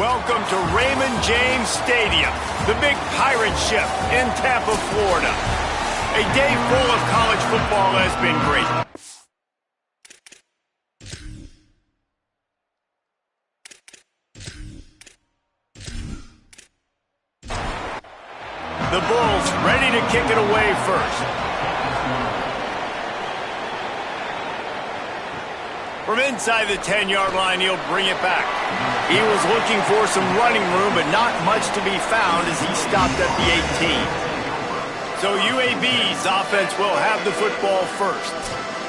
Welcome to Raymond James Stadium, the big pirate ship in Tampa, Florida. A day full of college football has been great. The Bulls ready to kick it away first. From inside the 10-yard line, he'll bring it back. He was looking for some running room, but not much to be found as he stopped at the 18. So UAB's offense will have the football first.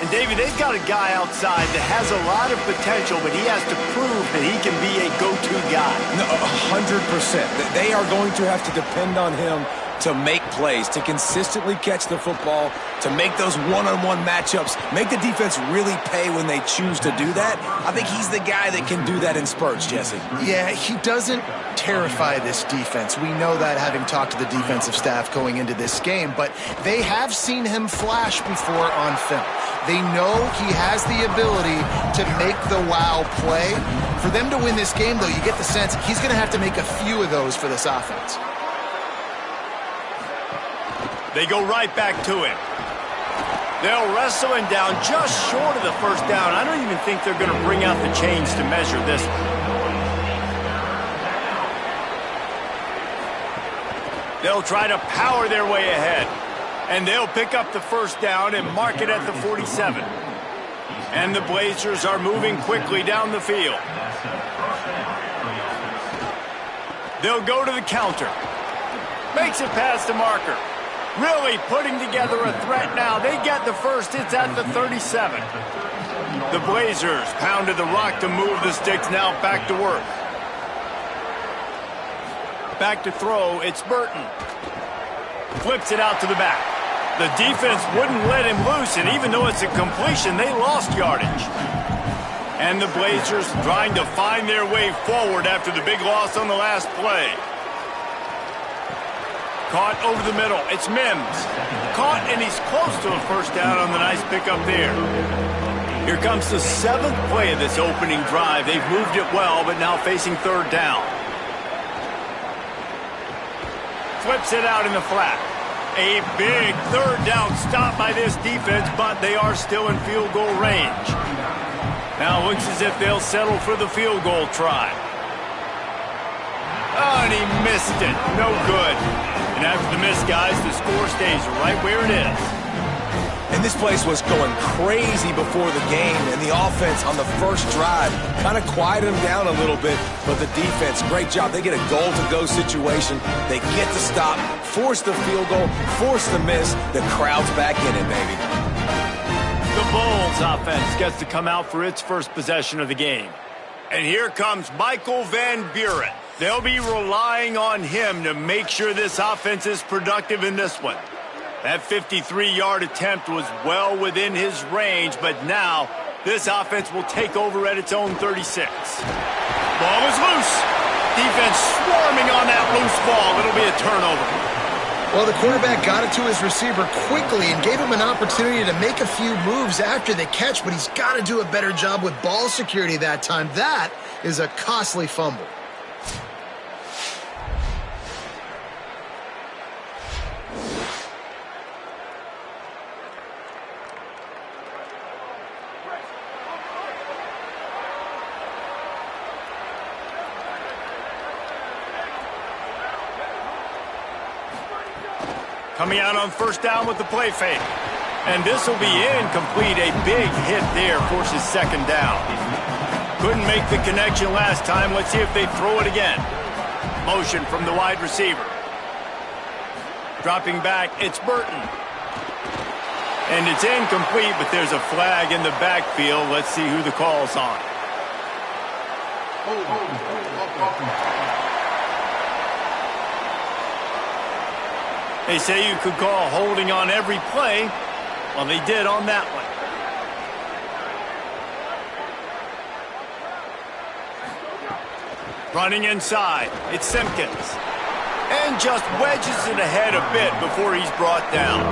And, David, they've got a guy outside that has a lot of potential, but he has to prove that he can be a go-to guy. No, 100%. They are going to have to depend on him to make plays, to consistently catch the football, to make those one-on-one matchups, make the defense really pay when they choose to do that. I think he's the guy that can do that in spurts, Jesse. Yeah, he doesn't terrify this defense. We know that having talked to the defensive staff going into this game, but they have seen him flash before on film. They know he has the ability to make the wow play. For them to win this game, though, you get the sense he's going to have to make a few of those for this offense. They go right back to him. They'll wrestle him down just short of the first down. I don't even think they're going to bring out the chains to measure this one. They'll try to power their way ahead. And they'll pick up the first down and mark it at the 47. And the Blazers are moving quickly down the field. They'll go to the counter. Makes it past the marker. Really putting together a threat now. They get the first. It's at the 37. The Blazers pounded the rock to move the sticks. Now back to work. Back to throw. It's Burton. Flips it out to the back. The defense wouldn't let him loose, and even though it's a completion, they lost yardage. And the Blazers trying to find their way forward after the big loss on the last play. Caught over the middle. It's Mims. Caught, and he's close to a first down on the nice pickup there. Here comes the 7th play of this opening drive. They've moved it well, but now facing third down. Flips it out in the flat. A big third down stop by this defense, but they are still in field goal range. Now it looks as if they'll settle for the field goal try. Oh, and he missed it. No good. And after the miss, guys, the score stays right where it is. And this place was going crazy before the game, and the offense on the first drive kind of quieted them down a little bit, but the defense, great job. They get a goal-to-go situation. They get the stop, force the field goal, force the miss. The crowd's back in it, baby. The Bulls offense gets to come out for its first possession of the game. And here comes Michael Van Buren. They'll be relying on him to make sure this offense is productive in this one. That 53-yard attempt was well within his range, but now this offense will take over at its own 36. Ball is loose. Defense swarming on that loose ball. It'll be a turnover. Well, the quarterback got it to his receiver quickly and gave him an opportunity to make a few moves after the catch, but he's got to do a better job with ball security that time. That is a costly fumble. Coming out on first down with the play fake. And this will be incomplete. A big hit there forces second down. Couldn't make the connection last time. Let's see if they throw it again. Motion from the wide receiver. Dropping back, it's Burton. And it's incomplete, but there's a flag in the backfield. Let's see who the call's on. They say you could call holding on every play. Well, they did on that one. Running inside, it's Simpkins. And just wedges it ahead a bit before he's brought down.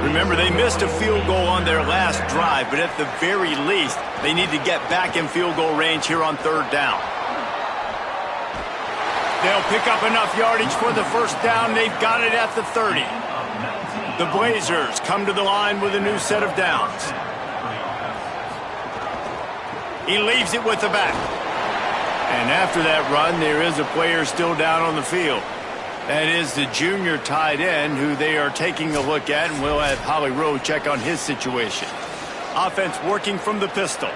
Remember, they missed a field goal on their last drive, but at the very least, they need to get back in field goal range here on third down. They'll pick up enough yardage for the first down. They've got it at the 30. The Blazers come to the line with a new set of downs. He leaves it with the back. And after that run, there is a player still down on the field. That is the junior tight end who they are taking a look at, and we'll have Holly Rowe check on his situation. Offense working from the pistol.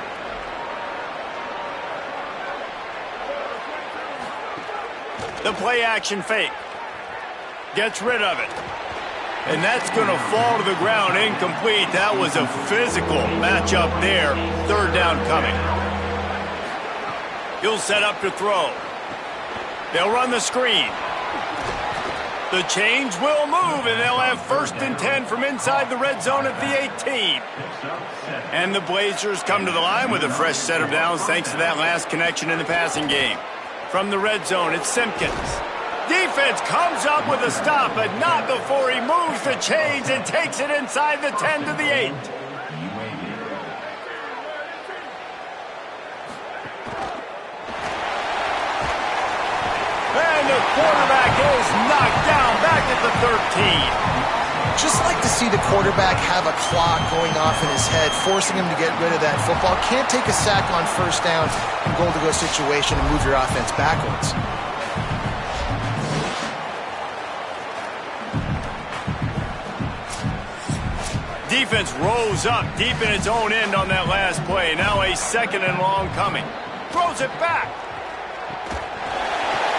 The play action fake. Gets rid of it. And that's going to fall to the ground incomplete. That was a physical matchup there. Third down coming. He'll set up to throw. They'll run the screen. The chains will move, and they'll have 1st and 10 from inside the red zone at the 18. And the Blazers come to the line with a fresh set of downs thanks to that last connection in the passing game. From the red zone, it's Simpkins. Defense comes up with a stop, but not before he moves the chains and takes it inside the 10 to the 8. And the quarterback is knocked down back at the 13. Just like to see the quarterback have a clock going off in his head, forcing him to get rid of that football. Can't take a sack on first down in goal-to-go situation and move your offense backwards. Defense rose up deep in its own end on that last play. Now a 2nd and long coming. Throws it back.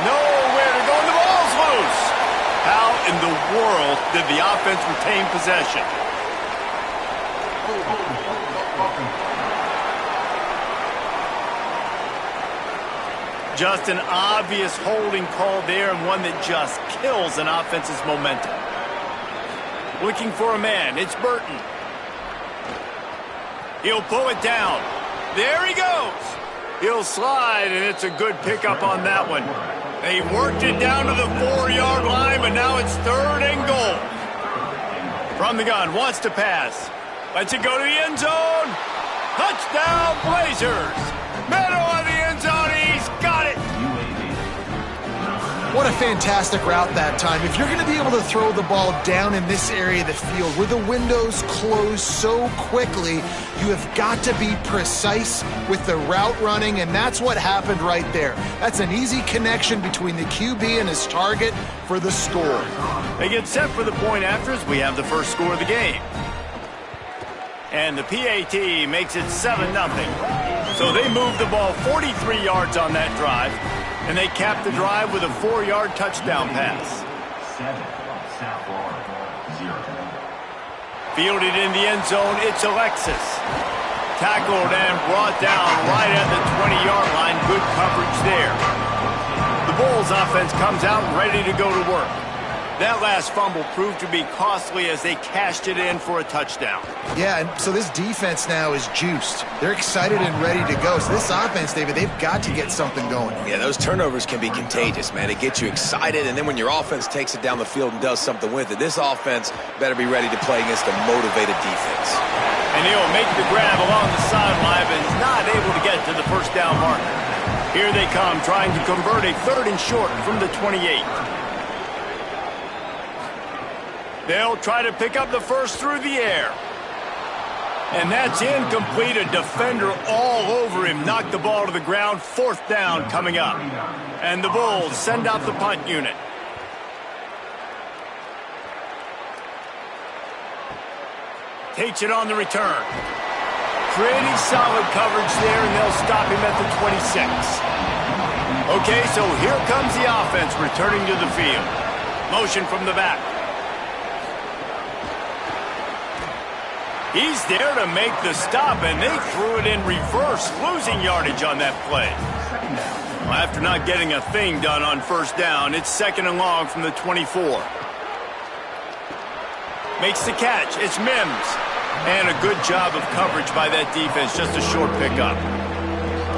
Nowhere to go, and the ball's loose. How in the world did the offense retain possession? Just an obvious holding call there, and one that just kills an offense's momentum. Looking for a man. It's Burton. He'll pull it down. There he goes. He'll slide, and it's a good pickup on that one. They worked it down to the 4-yard line, but now it's 3rd and goal. From the gun, wants to pass. Lets it go to the end zone. Touchdown, Blazers. Middle of the end zone. He's got it. What a fantastic route that time. If you're going to be able to throw the ball down in this area of the field where the windows close so quickly, you have got to be precise with the route running, and that's what happened right there. That's an easy connection between the QB and his target for the score. They get set for the point after as we have the first score of the game. And the PAT makes it 7-0. So they move the ball 43 yards on that drive. And they cap the drive with a 4-yard touchdown pass. Fielded in the end zone, it's Alexis. Tackled and brought down right at the 20-yard line. Good coverage there. The Bulls offense comes out ready to go to work. That last fumble proved to be costly as they cashed it in for a touchdown. Yeah, and so this defense now is juiced. They're excited and ready to go. So this offense, David, they've got to get something going. Yeah, those turnovers can be contagious, man. It gets you excited, and then when your offense takes it down the field and does something with it, this offense better be ready to play against a motivated defense. And he'll make the grab along the sideline, but is not able to get to the first down marker. Here they come, trying to convert a 3rd and short from the 28. They'll try to pick up the first through the air. And that's incomplete. A defender all over him. Knocked the ball to the ground. 4th down coming up. And the Bulls send out the punt unit. Takes it on the return. Pretty solid coverage there, and they'll stop him at the 26. Okay, so here comes the offense returning to the field. Motion from the back. He's there to make the stop, and they threw it in reverse, losing yardage on that play. Well, after not getting a thing done on first down, it's 2nd and long from the 24. Makes the catch. It's Mims. And a good job of coverage by that defense. Just a short pickup.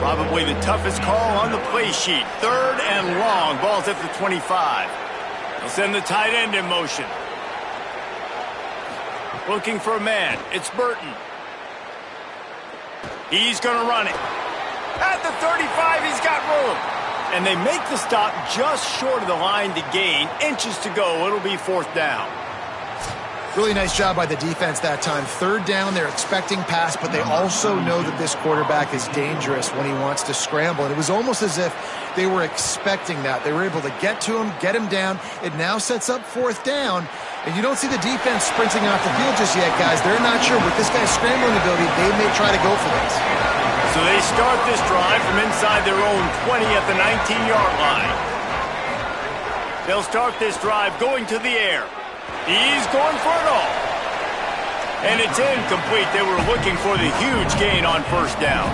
Probably the toughest call on the play sheet. 3rd and long. Ball's at the 25. They'll send the tight end in motion. Looking for a man. It's Burton. He's going to run it. At the 35, he's got room. And they make the stop just short of the line to gain. Inches to go. It'll be 4th down. Really nice job by the defense that time. 3rd down, they're expecting pass, but they also know that this quarterback is dangerous when he wants to scramble. And it was almost as if they were expecting that. They were able to get to him, get him down. It now sets up 4th down. And you don't see the defense sprinting off the field just yet, guys. They're not sure. With this guy's scrambling ability, they may try to go for this. So they start this drive from inside their own 20 at the 19-yard line. They'll start this drive going to the air. He's going for it all. And it's incomplete. They were looking for the huge gain on 1st down.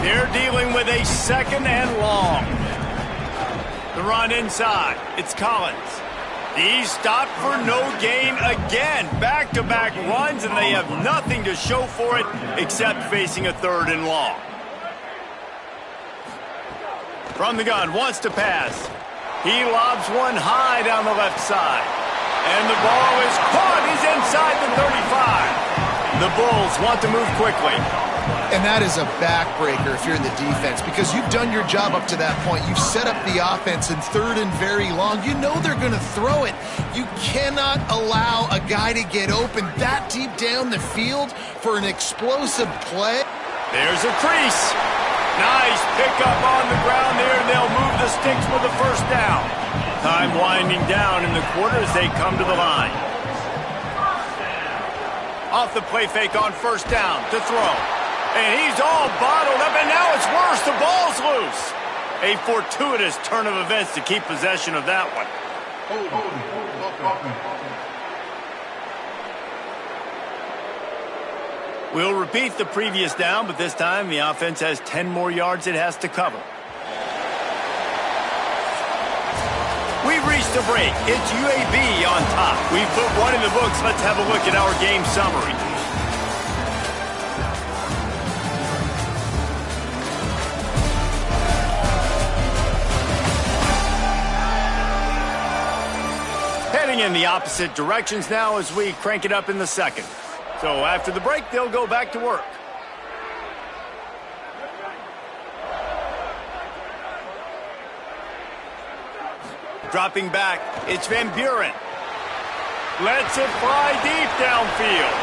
They're dealing with a 2nd and long. The run inside. It's Collins. He's stopped for no gain again. Back-to-back runs, and they have nothing to show for it except facing a 3rd and long. From the gun, wants to pass. He lobs one high down the left side. And the ball is caught. He's inside the 35. The Bulls want to move quickly. And that is a backbreaker if you're in the defense, because you've done your job up to that point. You've set up the offense in 3rd and very long. You know they're going to throw it. You cannot allow a guy to get open that deep down the field for an explosive play. There's a crease. Nice pickup on the ground there. They'll move the sticks with the 1st down. Time winding down in the quarter as they come to the line. Off the play fake on 1st down to throw. And he's all bottled up, and now it's worse. The ball's loose. A fortuitous turn of events to keep possession of that one. We'll repeat the previous down, but this time the offense has 10 more yards it has to cover. We've reached a break. It's UAB on top. We've put one in the books. Let's have a look at our game summary. Heading in the opposite directions now as we crank it up in the 2nd. So after the break, they'll go back to work. Dropping back, it's Van Buren. Lets it fly deep downfield.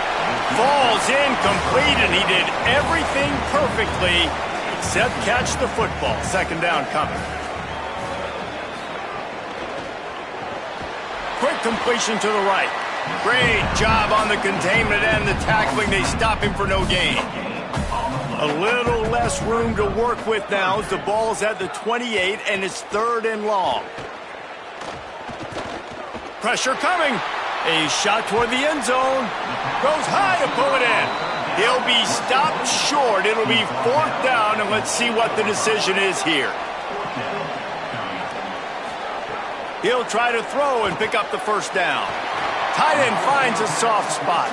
Falls incomplete, and he did everything perfectly except catch the football. 2nd down coming. Quick completion to the right. Great job on the containment and the tackling. They stop him for no gain. A little less room to work with now as the ball's at the 28, and it's 3rd and long. Pressure coming. A shot toward the end zone. Goes high to pull it in. He'll be stopped short. It'll be 4th down, and let's see what the decision is here. He'll try to throw and pick up the 1st down. Tight end finds a soft spot.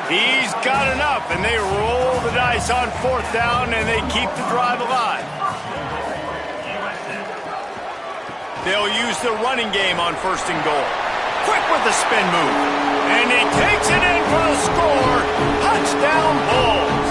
He's got enough, and they roll the dice on 4th down, and they keep the drive alive. They'll use the running game on 1st and goal. Quick with the spin move. And he takes it in for the score. Touchdown, Bulls.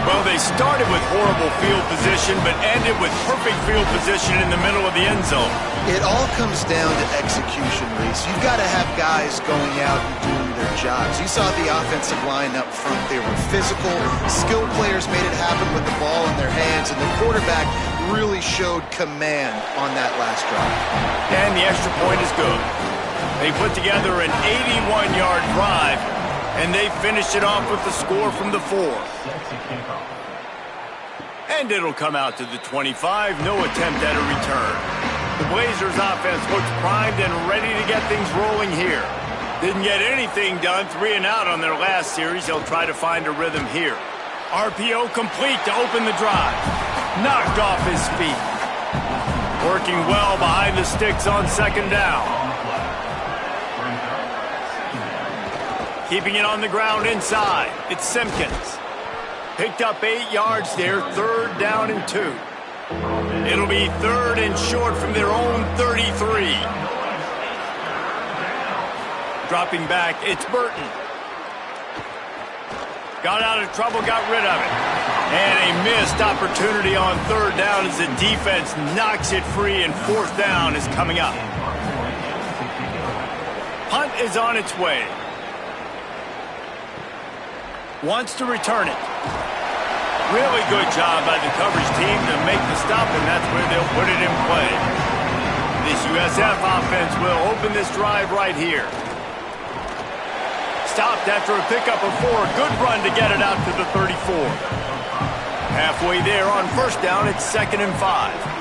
Well, they started with horrible field position, but ended with perfect field position in the middle of the end zone. It all comes down to execution, Reese. You've got to have guys going out and doing their jobs. You saw the offensive line up front. They were physical. Skilled players made it happen with the ball in their hands, and the quarterback really showed command on that last drive. And the extra point is good. They put together an 81-yard drive, and they finished it off with the score from the 4. And it'll come out to the 25. No attempt at a return. The Blazers offense looks primed and ready to get things rolling here. Didn't get anything done, 3 and out on their last series. They'll try to find a rhythm here. RPO complete to open the drive. Knocked off his feet. Working well behind the sticks on 2nd down. Keeping it on the ground inside. It's Simpkins. Picked up 8 yards there, 3rd down and 2. It'll be 3rd and short from their own 33. Dropping back, it's Burton. Got out of trouble, got rid of it. And a missed opportunity on third down as the defense knocks it free, and fourth down is coming up. Punt is on its way. Wants to return it. Really good job by the coverage team to make the stop, and that's where they'll put it in play. This USF offense will open this drive right here. Stopped after a pickup of 4. Good run to get it out to the 34. Halfway there on first down, it's 2nd and 5.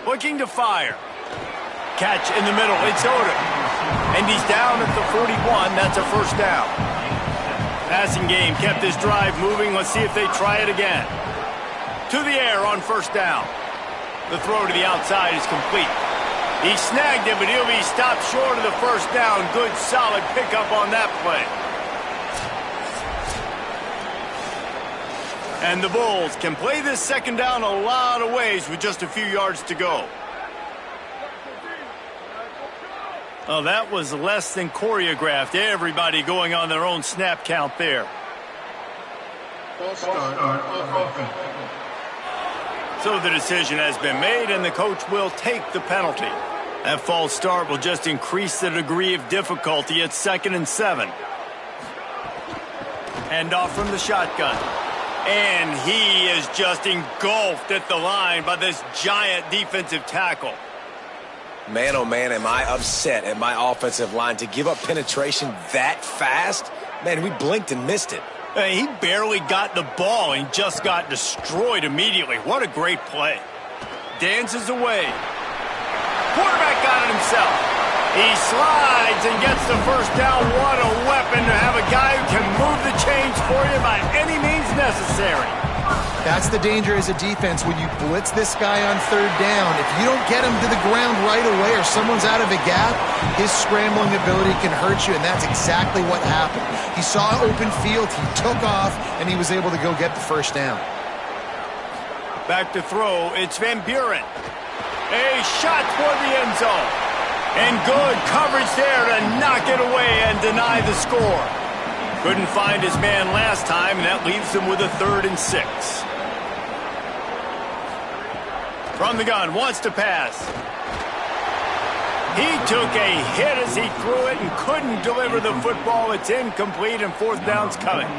Looking to fire. Catch in the middle. It's Odom. And he's down at the 41. That's a first down. Passing game kept this drive moving. Let's see if they try it again. To the air on first down. The throw to the outside is complete. He snagged it, but he'll be stopped short of the first down. Good, solid pickup on that play. And the Bulls can play this second down a lot of ways with just a few yards to go. Oh, that was less than choreographed. Everybody going on their own snap count there. So the decision has been made, and the coach will take the penalty. That false start will just increase the degree of difficulty at 2nd and 7. Hand off from the shotgun. And he is just engulfed at the line by this giant defensive tackle. Man, oh man, am I upset at my offensive line to give up penetration that fast? Man, we blinked and missed it. He barely got the ball and just got destroyed immediately. What a great play. Dances away. Quarterback got it himself. He slides and gets the first down. What a weapon to have a guy who can move the chains for you by any means necessary. That's the danger as a defense when you blitz this guy on third down. If you don't get him to the ground right away or someone's out of a gap, his scrambling ability can hurt you, and that's exactly what happened. He saw open field, he took off, and he was able to go get the first down. Back to throw, it's Van Buren. A shot toward the end zone. And good coverage there to knock it away and deny the score. Couldn't find his man last time, and that leaves him with a 3rd and 6. From the gun, wants to pass. He took a hit as he threw it and couldn't deliver the football. It's incomplete, and fourth down's coming.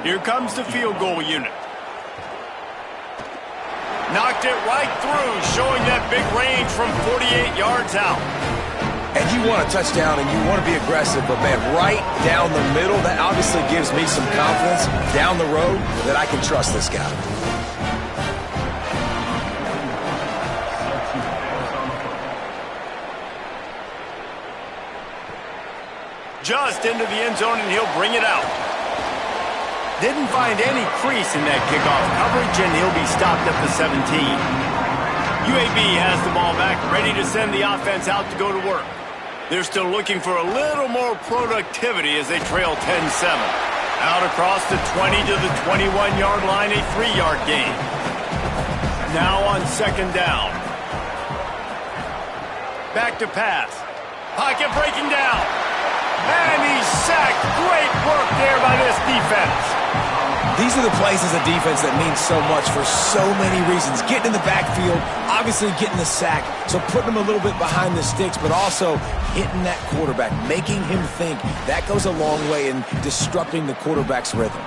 Here comes the field goal unit. Knocked it right through, showing that big range from 48 yards out. And you want a touchdown and you want to be aggressive, but man, right down the middle, that obviously gives me some confidence down the road that I can trust this guy. Just into the end zone, and he'll bring it out. Didn't find any crease in that kickoff coverage, and he'll be stopped at the 17. UAB has the ball back, ready to send the offense out to go to work. They're still looking for a little more productivity as they trail 10-7. Out across the 20 to the 21-yard line, a 3-yard gain. Now on second down. Back to pass. Pocket breaking down. And he's sacked. Great work there by this defense. These are the plays as a defense that mean so much for so many reasons. Getting in the backfield, obviously getting the sack, so putting him a little bit behind the sticks, but also hitting that quarterback, making him think. That goes a long way in disrupting the quarterback's rhythm.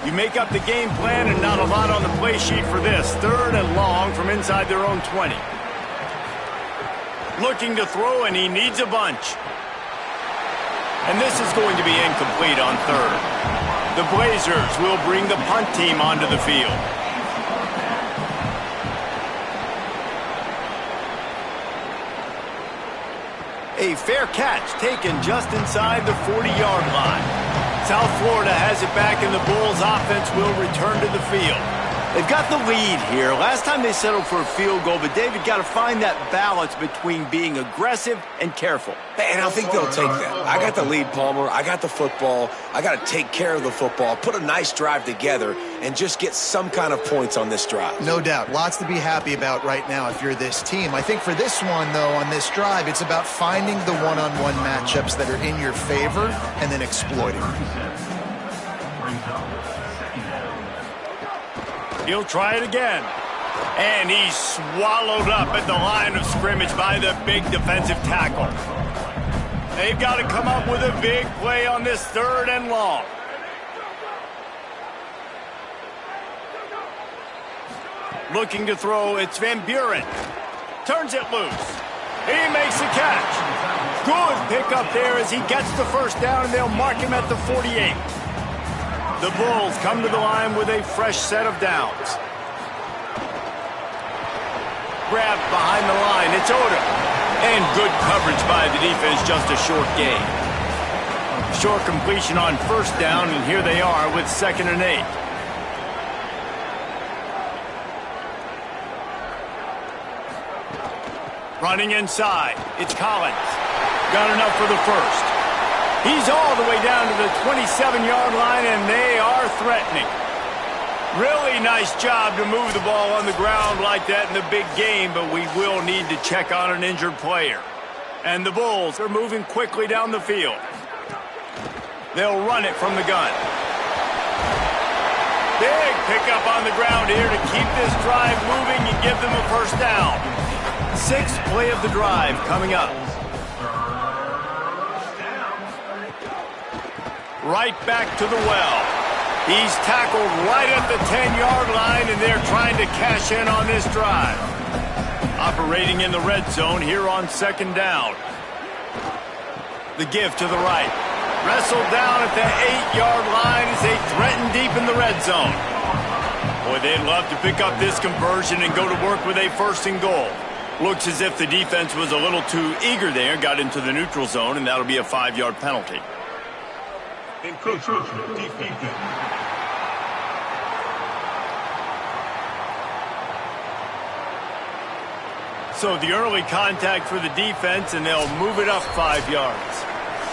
You make up the game plan and not a lot on the play sheet for this. 3rd and long from inside their own 20. Looking to throw, and he needs a bunch. And this is going to be incomplete on 3rd. The Blazers will bring the punt team onto the field. A fair catch taken just inside the 40-yard line. South Florida has it back, and the Bulls offense will return to the field. They've got the lead here. Last time they settled for a field goal, but David got to find that balance between being aggressive and careful. And I think they'll take that. I got the lead, Palmer. I got the football. I got to take care of the football, put a nice drive together, and just get some kind of points on this drive. No doubt. Lots to be happy about right now if you're this team. I think for this one, though, on this drive, it's about finding the one-on-one matchups that are in your favor and then exploiting them. He'll try it again. And he's swallowed up at the line of scrimmage by the big defensive tackle. They've got to come up with a big play on this 3rd and long. Looking to throw, it's Van Buren. Turns it loose. He makes the catch. Good pickup there as he gets the first down, and they'll mark him at the 48. The Bulls come to the line with a fresh set of downs. Grab behind the line. It's Odom. And good coverage by the defense, just a short gain. Short completion on 1st down, and here they are with 2nd and 8. Running inside. It's Collins. Got enough for the 1st. He's all the way down to the 27-yard line, and they are threatening. Really nice job to move the ball on the ground like that in the big game, but we will need to check on an injured player. And the Bulls are moving quickly down the field. They'll run it from the gun. Big pickup on the ground here to keep this drive moving and give them a 1st down. 6th play of the drive coming up. Right back to the well. He's tackled right at the 10-yard line, and they're trying to cash in on this drive. Operating in the red zone here on 2nd down. The give to the right. Wrestled down at the 8-yard line as they threaten deep in the red zone. Boy, they'd love to pick up this conversion and go to work with a 1st and goal. Looks as if the defense was a little too eager there, got into the neutral zone, and that'll be a 5-yard penalty. So the early contact for the defense, and they'll move it up 5 yards.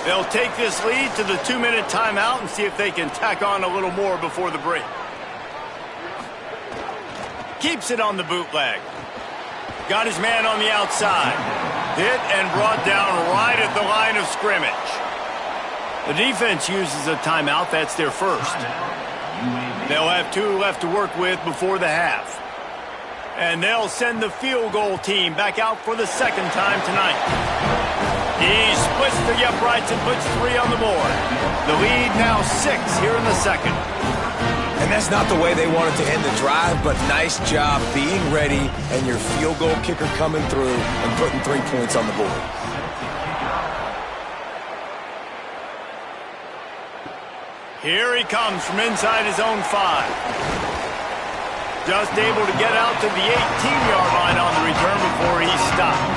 They'll take this lead to the 2-minute timeout and see if they can tack on a little more before the break. Keeps it on the bootleg. Got his man on the outside. Hit and brought down right at the line of scrimmage. The defense uses a timeout. That's their 1st. They'll have 2 left to work with before the half. And they'll send the field goal team back out for the 2nd time tonight. He splits the uprights and puts 3 on the board. The lead now 6 here in the 2nd. And that's not the way they wanted to end the drive, but nice job being ready and your field goal kicker coming through and putting 3 points on the board. Here he comes from inside his own 5. Just able to get out to the 18-yard line on the return before he stopped.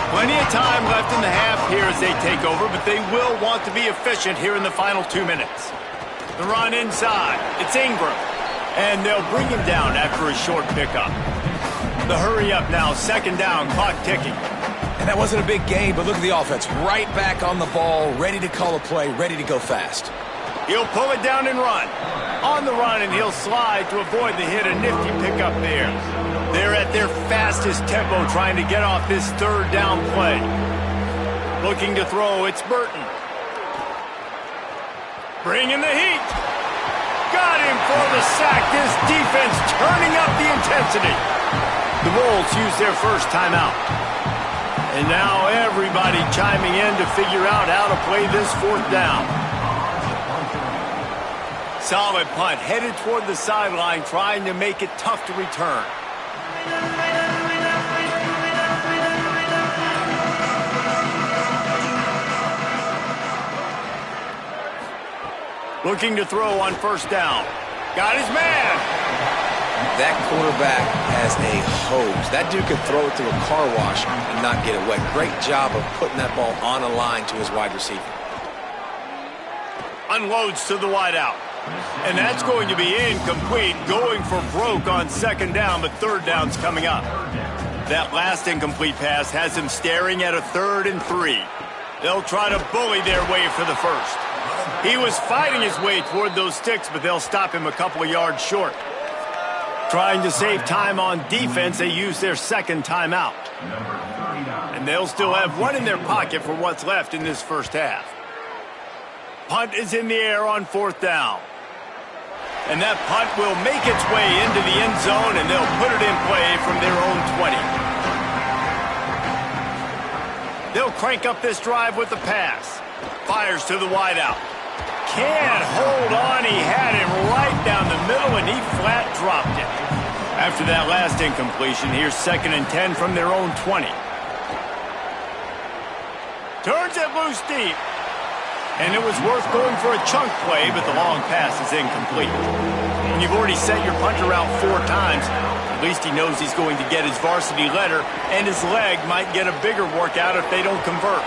Plenty of time left in the half here as they take over, but they will want to be efficient here in the final 2 minutes. The run inside. It's Ingram. And they'll bring him down after a short pickup. The hurry up now, 2nd down, clock ticking. And that wasn't a big gain, but look at the offense. Right back on the ball, ready to call a play, ready to go fast. He'll pull it down and run. On the run, and he'll slide to avoid the hit. A nifty pickup there. They're at their fastest tempo trying to get off this 3rd down play. Looking to throw, it's Burton. Bringing the heat. Got him for the sack. This defense turning up the intensity. The Bulls use their 1st timeout. And now everybody chiming in to figure out how to play this 4th down. Solid punt, headed toward the sideline, trying to make it tough to return. Looking to throw on 1st down. Got his man. That quarterback has a hose. That dude could throw it through a car wash and not get it wet. Great job of putting that ball on a line to his wide receiver. Unloads to the wideout. And that's going to be incomplete, going for broke on second down, but third down's coming up. That last incomplete pass has him staring at a 3rd and 3. They'll try to bully their way for the first. He was fighting his way toward those sticks, but they'll stop him a couple of yards short. Trying to save time on defense, they use their second timeout. And they'll still have one in their pocket for what's left in this first half. Punt is in the air on 4th down. And that punt will make its way into the end zone, and they'll put it in play from their own 20. They'll crank up this drive with the pass. Fires to the wideout. Can't hold on. He had him right down the middle, and he flat dropped it. After that last incompletion, here's 2nd and 10 from their own 20. Turns it loose deep. And it was worth going for a chunk play, but the long pass is incomplete. When you've already sent your punter out 4 times, at least he knows he's going to get his varsity letter, and his leg might get a bigger workout if they don't convert.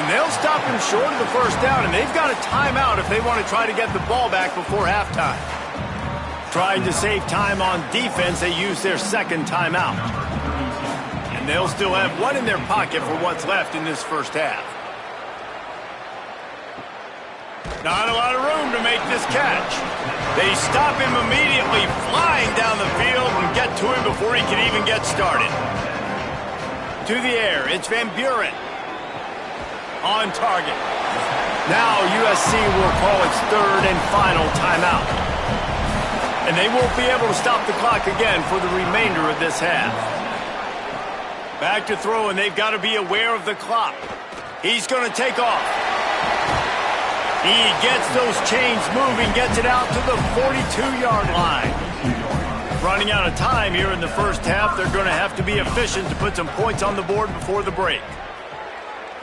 And they'll stop him short of the first down, and they've got a timeout if they want to try to get the ball back before halftime. Trying to save time on defense, they use their second timeout. And they'll still have one in their pocket for what's left in this first half. Not a lot of room to make this catch. They stop him immediately, flying down the field and get to him before he can even get started. To the air, it's Van Buren. On target. Now USC will call its 3rd and final timeout. And they won't be able to stop the clock again for the remainder of this half. Back to throw, and they've got to be aware of the clock. He's going to take off. He gets those chains moving, gets it out to the 42-yard line. Running out of time here in the first half, they're going to have to be efficient to put some points on the board before the break.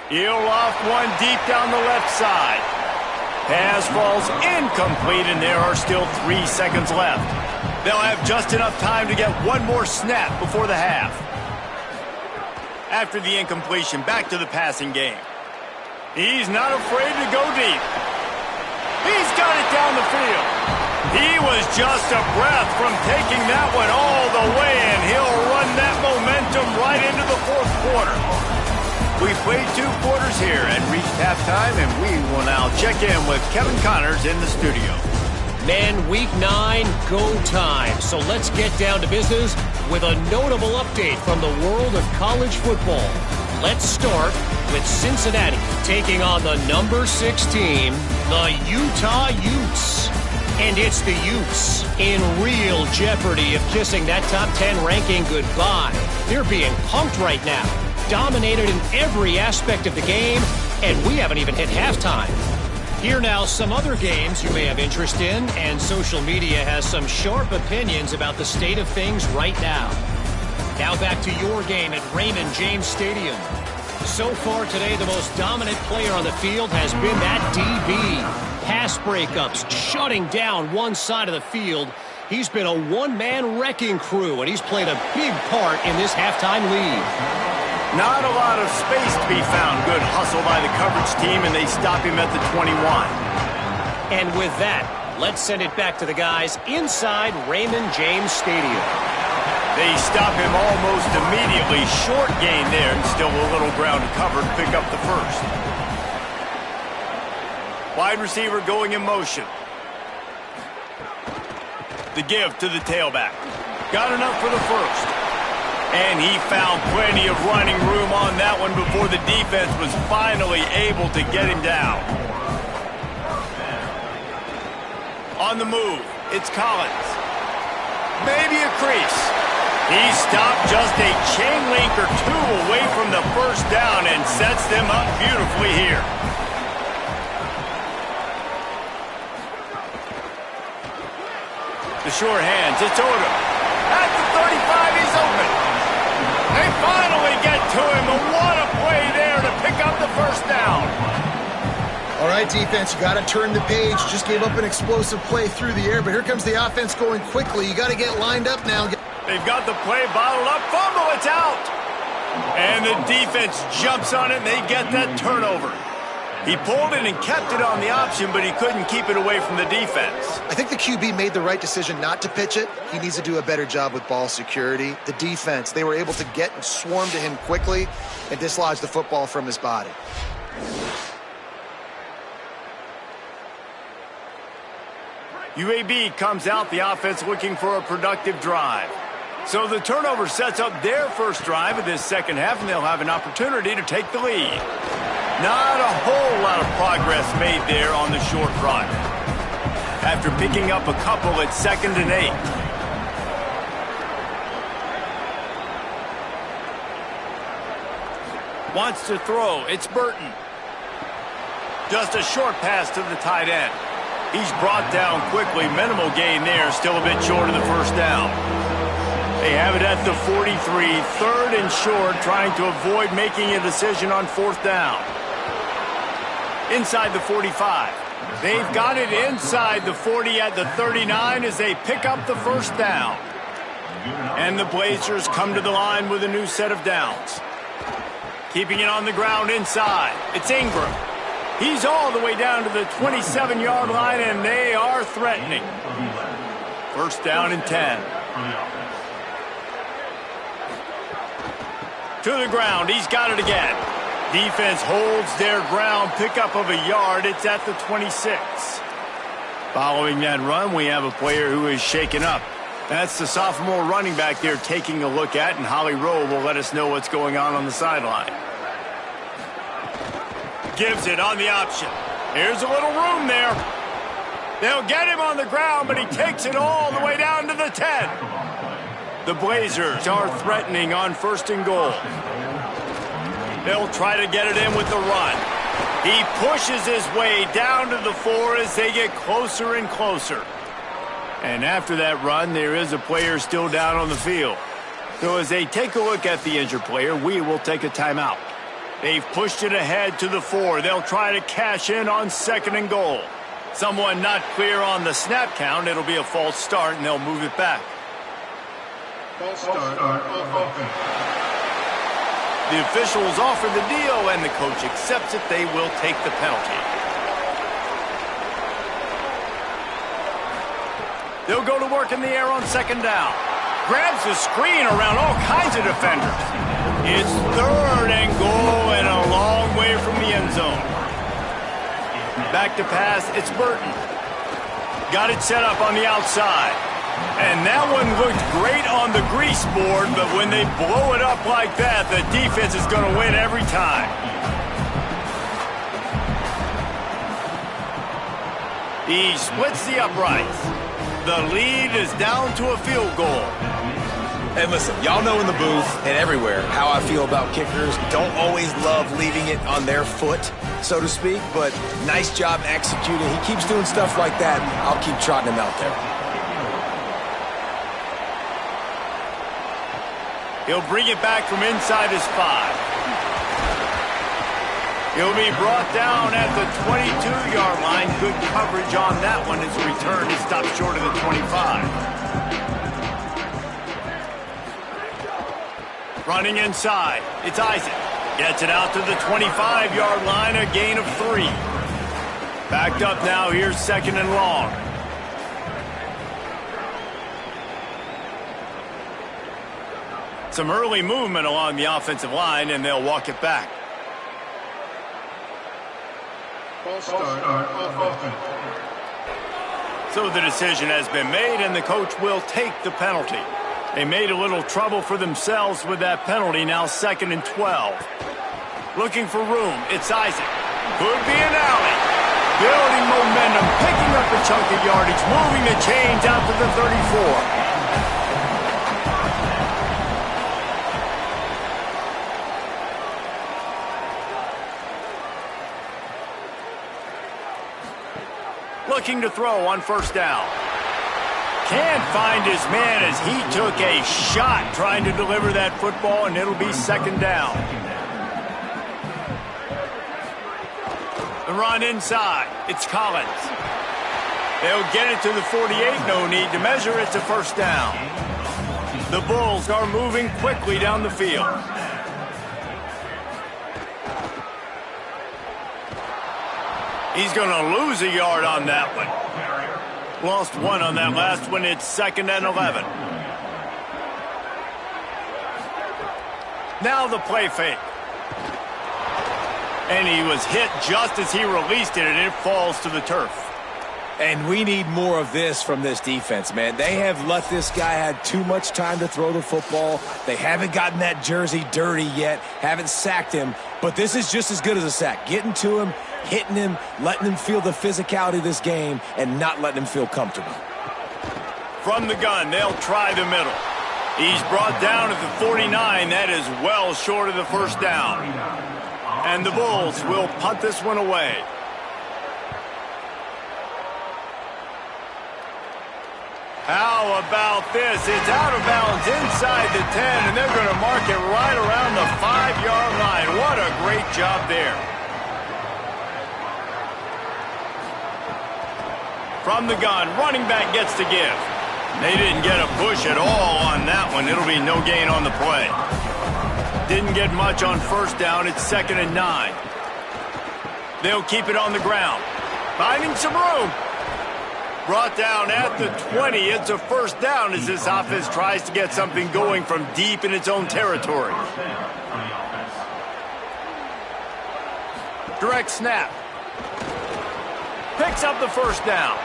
He'll loft one deep down the left side. Pass falls incomplete, and there are still 3 seconds left. They'll have just enough time to get one more snap before the half. After the incompletion, back to the passing game. He's not afraid to go deep. He's got it down the field. He was just a breath from taking that one all the way, and he'll run that momentum right into the 4th quarter. We've played 2 quarters here and reached halftime, and we will now check in with Kevin Connors in the studio. Men, week 9, go time. So let's get down to business with a notable update from the world of college football. Let's start with Cincinnati taking on the number 6 team, the Utah Utes. And it's the Utes in real jeopardy of kissing that top 10 ranking goodbye. They're being punked right now, dominated in every aspect of the game, and we haven't even hit halftime. Here now, some other games you may have interest in, and social media has some sharp opinions about the state of things right now. Now back to your game at Raymond James Stadium. So far today, the most dominant player on the field has been that DB. Pass breakups, shutting down one side of the field. He's been a one-man wrecking crew, and he's played a big part in this halftime lead. Not a lot of space to be found. Good hustle by the coverage team, and they stop him at the 21. And with that, let's send it back to the guys inside Raymond James Stadium. They stop him almost immediately. Short gain there, and still a little ground to cover to pick up the first. Wide receiver going in motion. The give to the tailback. Got enough for the first. And he found plenty of running room on that one before the defense was finally able to get him down. On the move, it's Collins. Maybe a crease. He stopped just a chain link or 2 away from the first down and sets them up beautifully here. The short hands, it's Odom. At the 35, he's open. They finally get to him, and what a play there to pick up the first down. All right, defense, you got to turn the page. Just gave up an explosive play through the air, but here comes the offense going quickly. You got to get lined up now. They've got the play bottled up. Fumble, it's out. And the defense jumps on it, and they get that turnover. He pulled it and kept it on the option, but he couldn't keep it away from the defense. I think the QB made the right decision not to pitch it. He needs to do a better job with ball security. The defense, they were able to get and swarm to him quickly and dislodge the football from his body. UAB comes out, the offense looking for a productive drive. So the turnover sets up their first drive of this second half, and they'll have an opportunity to take the lead. Not a whole lot of progress made there on the short run. After picking up a couple at 2nd and 8. Wants to throw. It's Burton. Just a short pass to the tight end. He's brought down quickly. Minimal gain there. Still a bit short of the first down. They have it at the 43. 3rd and short, trying to avoid making a decision on 4th down. Inside the 45. They've got it inside the 40 at the 39 as they pick up the first down. And the Blazers come to the line with a new set of downs. Keeping it on the ground inside. It's Ingram. He's all the way down to the 27-yard line, and they are threatening. First down and 10. To the ground. He's got it again. Defense holds their ground. Pickup of a yard. It's at the 26. Following that run, we have a player who is shaken up. That's the sophomore running back there taking a look at, and Holly Rowe will let us know what's going on the sideline. Gives it on the option. Here's a little room there. They'll get him on the ground, but he takes it all the way down to the 10. The Blazers are threatening on 1st and goal. They'll try to get it in with the run. He pushes his way down to the 4 as they get closer and closer. And after that run, there is a player still down on the field. So as they take a look at the injured player, we will take a timeout. They've pushed it ahead to the 4. They'll try to cash in on 2nd and goal. Someone not clear on the snap count. It'll be a false start, and they'll move it back. False start on offense. The officials offer the deal, and the coach accepts it. They will take the penalty. They'll go to work in the air on 2nd down. Grabs the screen around all kinds of defenders. It's 3rd and goal and a long way from the end zone. Back to pass, it's Burton. Got it set up on the outside. And that one looked great on the grease board, but when they blow it up like that, the defense is going to win every time. He splits the uprights. The lead is down to a field goal. And listen, y'all know in the booth and everywhere how I feel about kickers. Don't always love leaving it on their foot, so to speak, but nice job executing. He keeps doing stuff like that. I'll keep trotting him out there. He'll bring it back from inside his 5. He'll be brought down at the 22-yard line. Good coverage on that one as a return. He stopped short of the 25. Running inside, it's Isaac. Gets it out to the 25-yard line, a gain of 3. Backed up now, here's 2nd and long. Some early movement along the offensive line, and they'll walk it back. False start on offense. So the decision has been made, and the coach will take the penalty. They made a little trouble for themselves with that penalty. Now 2nd and 12. Looking for room. It's Isaac. Could be an alley. Building momentum. Picking up a chunk of yardage. Moving the chains out to the 34. Looking to throw on 1st down. Can't find his man as he took a shot trying to deliver that football, and it'll be 2nd down. The run inside. It's Collins. They'll get it to the 48. No need to measure. It's a 1st down. The Bulls are moving quickly down the field. He's going to lose a yard on that one. Lost one on that last one. It's 2nd and 11. Now the play fake. And he was hit just as he released it, and it falls to the turf. And we need more of this from this defense, man. They have let this guy have too much time to throw the football. They haven't gotten that jersey dirty yet, haven't sacked him. But this is just as good as a sack. Getting to him, hitting him, letting him feel the physicality of this game, and not letting him feel comfortable. From the gun, they'll try the middle. He's brought down at the 49. That is well short of the first down. And the Bulls will punt this one away. How about this? It's out of bounds inside the 10, and they're going to mark it right around the 5-yard line. What a great job there. From the gun, running back gets to give. They didn't get a push at all on that one. It'll be no gain on the play. Didn't get much on first down. It's 2nd and 9. They'll keep it on the ground. Finding some room. Brought down at the 20. It's a first down as this offense tries to get something going from deep in its own territory. Direct snap. Picks up the first down.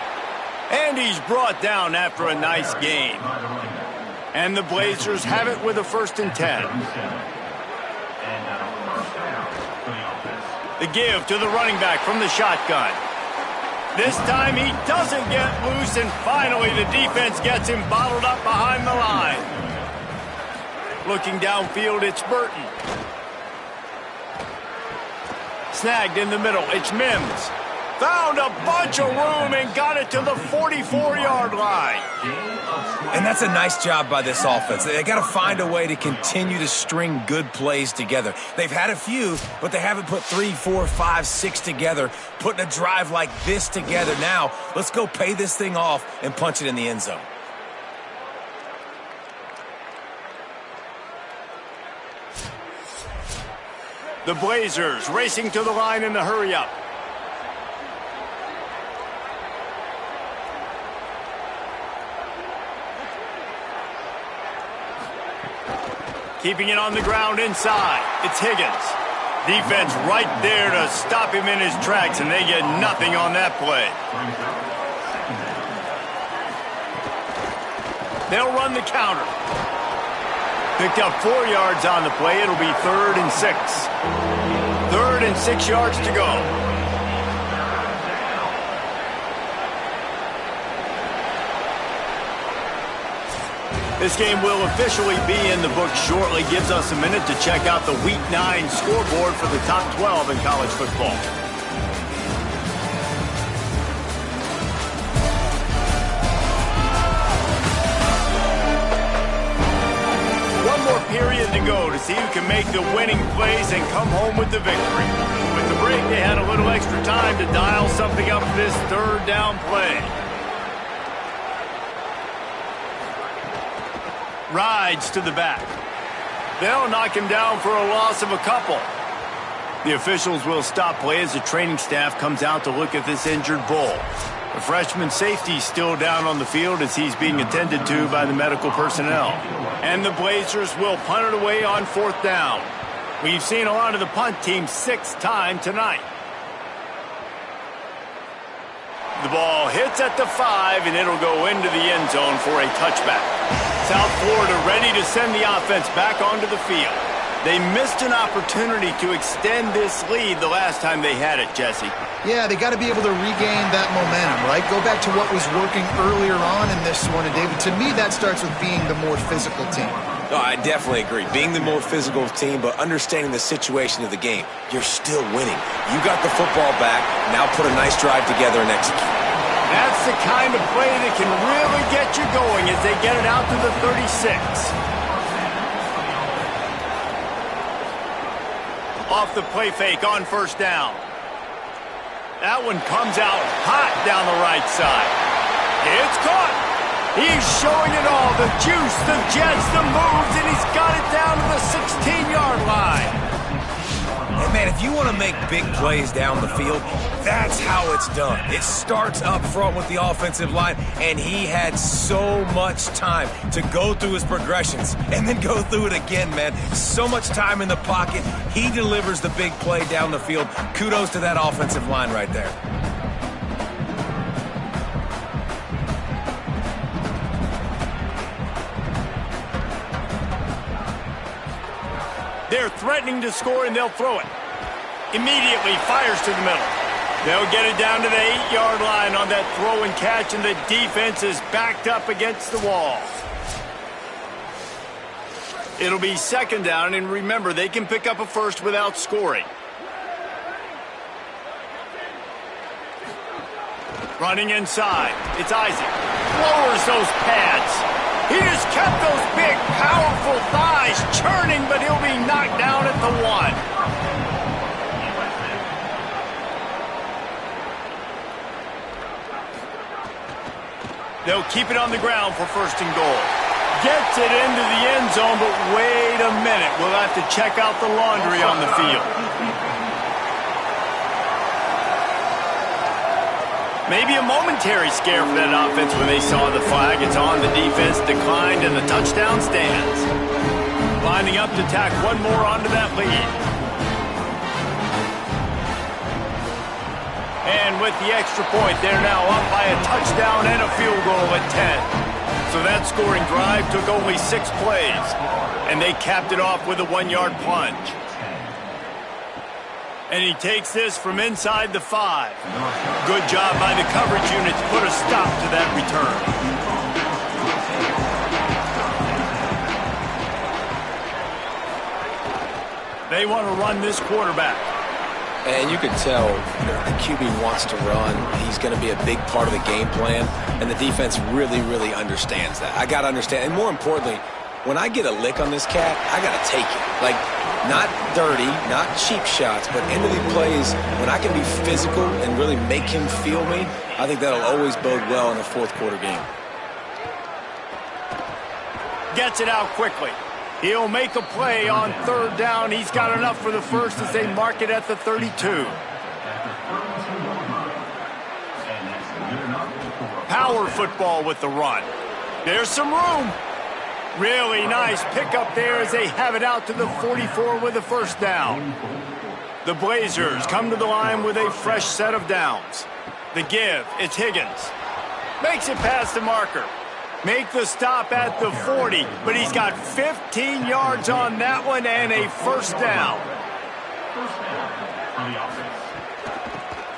And he's brought down after a nice gain. And the Blazers have it with a 1st and 10. The give to the running back from the shotgun. This time he doesn't get loose, and finally the defense gets him bottled up behind the line. Looking downfield, it's Burton. Snagged in the middle, it's Mims. Found a bunch of room and got it to the 44-yard line. And that's a nice job by this offense. They got to find a way to continue to string good plays together. They've had a few, but they haven't put 3, 4, 5, 6 together, putting a drive like this together. Now, let's go pay this thing off and punch it in the end zone. The Blazers racing to the line in the hurry-up. Keeping it on the ground inside. It's Higgins. Defense right there to stop him in his tracks, and they get nothing on that play. They'll run the counter. Picked up 4 yards on the play. It'll be 3rd and 6. 3rd and 6 yards to go. This game will officially be in the books shortly. Gives us a minute to check out the Week 9 scoreboard for the top 12 in college football. One more period to go to see who can make the winning plays and come home with the victory. With the break, they had a little extra time to dial something up for this 3rd down play. Rides to the back. They'll knock him down for a loss of a couple. The officials will stop play as the training staff comes out to look at this injured Bull. The freshman safety still down on the field as he's being attended to by the medical personnel. And the Blazers will punt it away on 4th down. We've seen a lot of the punt team 6th time tonight. The ball hits at the 5, and it'll go into the end zone for a touchback. South Florida ready to send the offense back onto the field. They missed an opportunity to extend this lead the last time they had it, Jesse. Yeah, they got to be able to regain that momentum, right? Go back to what was working earlier on in this one. And, David, to me, that starts with being the more physical team. No, I definitely agree. Being the more physical team, but understanding the situation of the game. You're still winning. You got the football back. Now put a nice drive together and execute. That's the kind of play that can really get you going as they get it out to the 36. Off the play fake on 1st down. That one comes out hot down the right side. It's caught. He's showing it all. The juice, the jets, the moves, and he's got it down to the 16-yard line. Hey, man, if you want to make make big plays down the field, that's how it's done. It starts up front with the offensive line, and he had so much time to go through his progressions and then go through it again, man. So much time in the pocket. He delivers the big play down the field. Kudos to that offensive line right there. They're threatening to score, and they'll throw it. Immediately fires to the middle. They'll get it down to the 8-yard line on that throw and catch, and the defense is backed up against the wall. It'll be second down, and remember, they can pick up a first without scoring. Running inside. It's Isaac. Lowers those pads. He just kept those big, powerful thighs churning, but he'll be knocked down at the 1. They'll keep it on the ground for first and goal. Gets it into the end zone, but wait a minute. We'll have to check out the laundry on the field. Maybe a momentary scare for that offense when they saw the flag. It's on. The defense declined, and the touchdown stands. Lining up to tack one more onto that lead. And with the extra point, they're now up by a touchdown and a field goal at 10. So that scoring drive took only 6 plays, and they capped it off with a 1-yard plunge. And he takes this from inside the 5. Good job by the coverage unit to put a stop to that return. They want to run this quarterback. And you can tell the QB wants to run. He's going to be a big part of the game plan, and the defense really, really understands that. I got to understand, and more importantly, when I get a lick on this cat, I got to take it. Like, not dirty, not cheap shots, but into the plays, when I can be physical and really make him feel me, I think that'll always bode well in a fourth-quarter game. Gets it out quickly. He'll make a play on third down. He's got enough for the first as they mark it at the 32. Power football with the run. There's some room. Really nice pickup there as they have it out to the 44 with the first down. The Blazers come to the line with a fresh set of downs. The give, it's Higgins. Makes it past the marker. Make the stop at the 40, but he's got 15 yards on that one and a first down.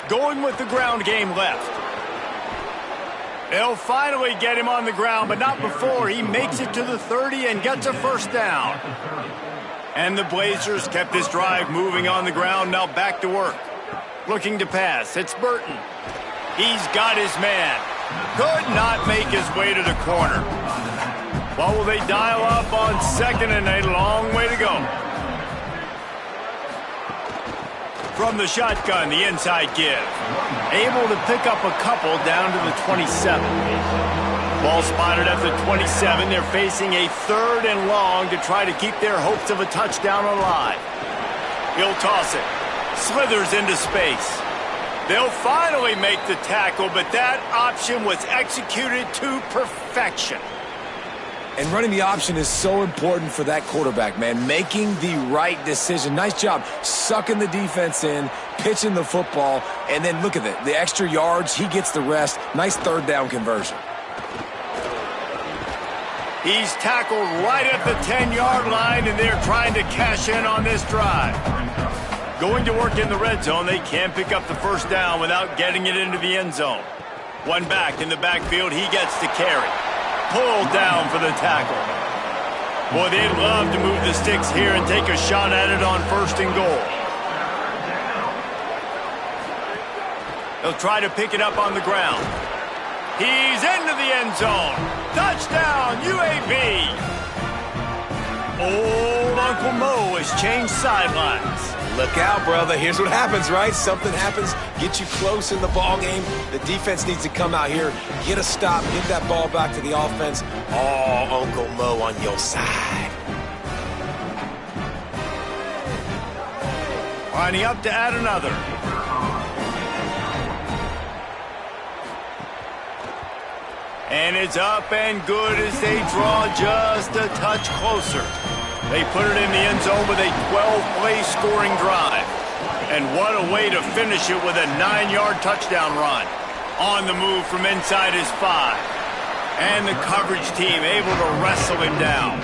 Going with the ground game left. They'll finally get him on the ground, but not before he makes it to the 30 and gets a first down. And the Blazers kept this drive moving on the ground, now back to work. Looking to pass, it's Burton. He's got his man. Could not make his way to the corner. What will they dial up on second and a long way to go? From the shotgun, the inside give. Able to pick up a couple down to the 27. Ball spotted at the 27. They're facing a third and long to try to keep their hopes of a touchdown alive. He'll toss it. Slithers into space. They'll finally make the tackle, but that option was executed to perfection. And running the option is so important for that quarterback, man. Making the right decision. Nice job sucking the defense in, pitching the football, and then look at it. The extra yards, he gets the rest. Nice third down conversion. He's tackled right at the 10-yard line, and they're trying to cash in on this drive. Going to work in the red zone, they can't pick up the first down without getting it into the end zone. One back in the backfield, he gets to carry. Pulled down for the tackle. Boy, they'd love to move the sticks here and take a shot at it on first and goal. They'll try to pick it up on the ground. He's into the end zone. Touchdown, UAB. Old Uncle Mo has changed sidelines. Look out, brother. Here's what happens, right? Something happens, get you close in the ball game. The defense needs to come out here, get a stop, get that ball back to the offense. Oh, Uncle Mo on your side. Lining up to add another. And it's up and good as they draw just a touch closer. They put it in the end zone with a 12-play scoring drive. And what a way to finish it with a 9-yard touchdown run. On the move from inside his 5. And the coverage team able to wrestle him down.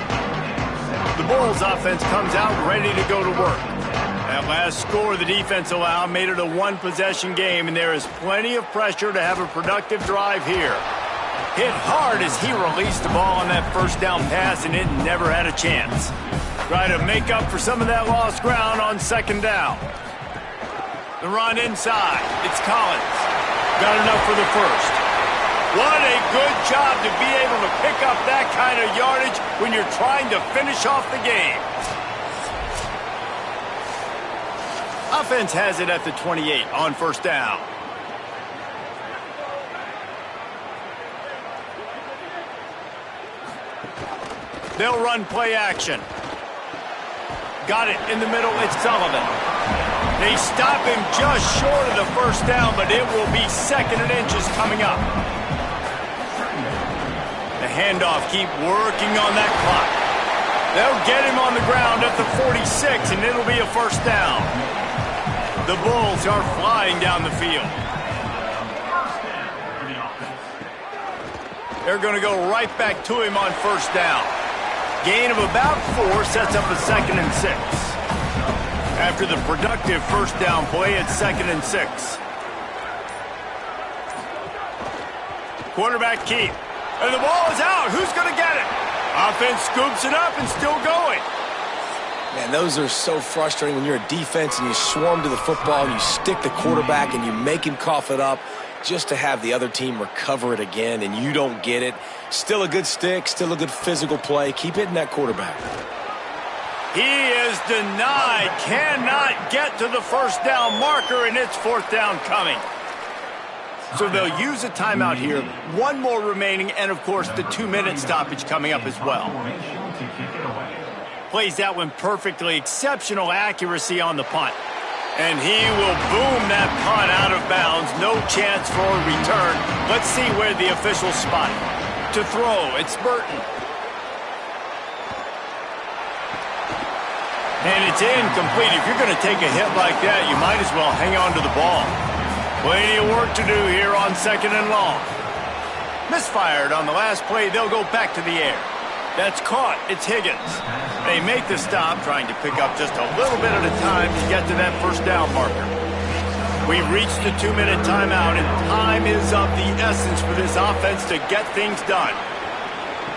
The Bulls offense comes out ready to go to work. That last score the defense allowed made it a one-possession game, and there is plenty of pressure to have a productive drive here. Hit hard as he released the ball on that first down pass, and it never had a chance. Try to make up for some of that lost ground on second down. The run inside. It's Collins. Got enough for the first. What a good job to be able to pick up that kind of yardage when you're trying to finish off the game. Offense has it at the 28 on first down. They'll run play action. Got it in the middle. It's Sullivan. They stop him just short of the first down, but it will be second and inches coming up. The handoff, keep working on that clock. They'll get him on the ground at the 46, and it'll be a first down. The Bulls are flying down the field. They're going to go right back to him on first down. Gain of about 4 sets up a second and 6. After the productive first down play, it's second and 6. Quarterback keep. And the ball is out. Who's going to get it? Offense scoops it up and still going. Man, those are so frustrating when you're a defense and you swarm to the football and you stick the quarterback and you make him cough it up just to have the other team recover it again and you don't get it. Still a good stick, still a good physical play. Keep hitting that quarterback. He is denied. Cannot get to the first down marker, and it's fourth down coming. So they'll use a timeout here. One more remaining, and of course the 2-minute stoppage coming up as well. Plays that one perfectly. Exceptional accuracy on the punt. And he will boom that punt out of bounds. No chance for a return. Let's see where the officials spot it. To throw, it's Burton. And it's incomplete. If you're going to take a hit like that, you might as well hang on to the ball. Plenty of work to do here on second and long. Misfired on the last play. They'll go back to the air. That's caught. It's Higgins. They make the stop, trying to pick up just a little bit at a time to get to that first down marker. We reached the 2-minute timeout, and time is of the essence for this offense to get things done.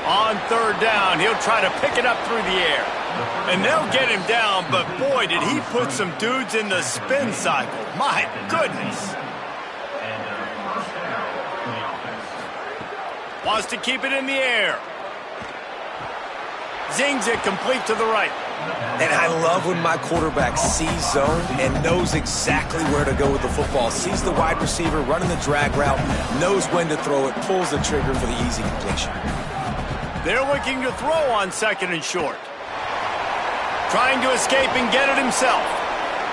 On third down, he'll try to pick it up through the air. And they'll get him down, but boy, did he put some dudes in the spin cycle. My goodness. Wants to keep it in the air. Zings it complete to the right. And I love when my quarterback sees zone and knows exactly where to go with the football. Sees the wide receiver running the drag route, knows when to throw it, pulls the trigger for the easy completion. They're looking to throw on second and short. Trying to escape and get it himself.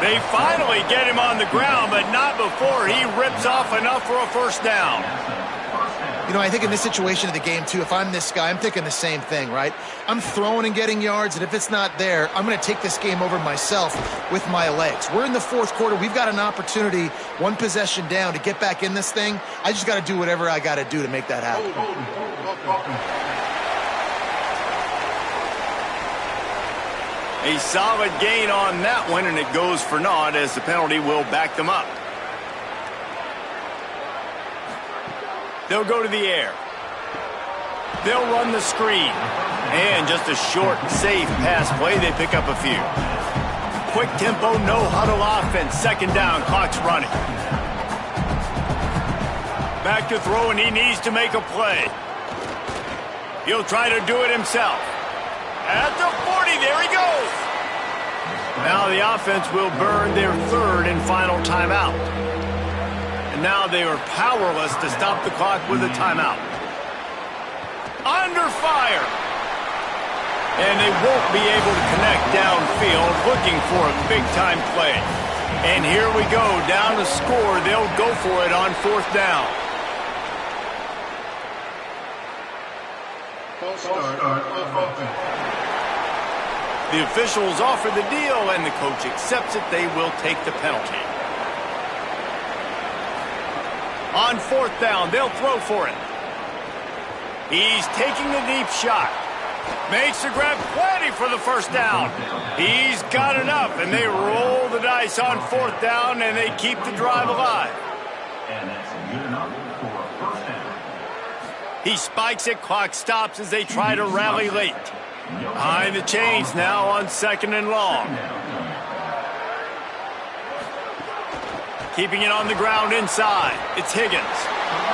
They finally get him on the ground, but not before he rips off enough for a first down. You know, I think in this situation of the game, too, if I'm this guy, I'm thinking the same thing, right? I'm throwing and getting yards, and if it's not there, I'm going to take this game over myself with my legs. We're in the fourth quarter. We've got an opportunity, one possession down, to get back in this thing. I just got to do whatever I got to do to make that happen. A solid gain on that one, and it goes for naught as the penalty will back them up. They'll go to the air. They'll run the screen. And just a short, safe pass play. They pick up a few. Quick tempo, no huddle offense. Second down, clock's running. Back to throw, and he needs to make a play. He'll try to do it himself. At the 40, there he goes. Now the offense will burn their third and final timeout. And now they are powerless to stop the clock with a timeout. Under fire. And they won't be able to connect downfield, looking for a big-time play. And here we go, down to score. They'll go for it on 4th down. False start on offense. The officials offer the deal, and the coach accepts it. They will take the penalty. On 4th down, they'll throw for it. He's taking a deep shot. Makes the grab, plenty for the 1st down. He's got enough, and they roll the dice on 4th down, and they keep the drive alive. And that's good enough for a 1st down. He spikes it, clock stops as they try to rally late. Behind the chains now on 2nd and long. Keeping it on the ground inside. It's Higgins.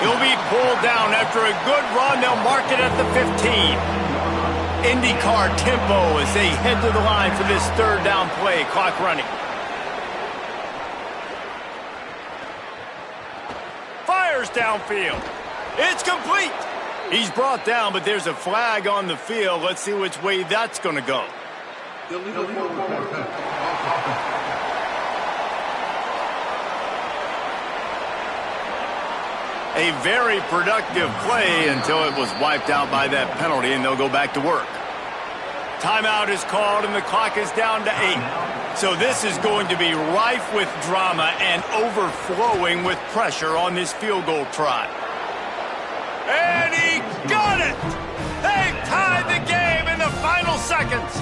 He'll be pulled down after a good run. They'll mark it at the 15. IndyCar tempo as they head to the line for this 3rd down play. Clock running. Fires downfield. It's complete. He's brought down, but there's a flag on the field. Let's see which way that's going to go. Illegal forward pass. A very productive play until it was wiped out by that penalty, and they'll go back to work. Timeout is called, and the clock is down to 8. So this is going to be rife with drama and overflowing with pressure on this field goal try. And he got it! They've tied the game in the final seconds.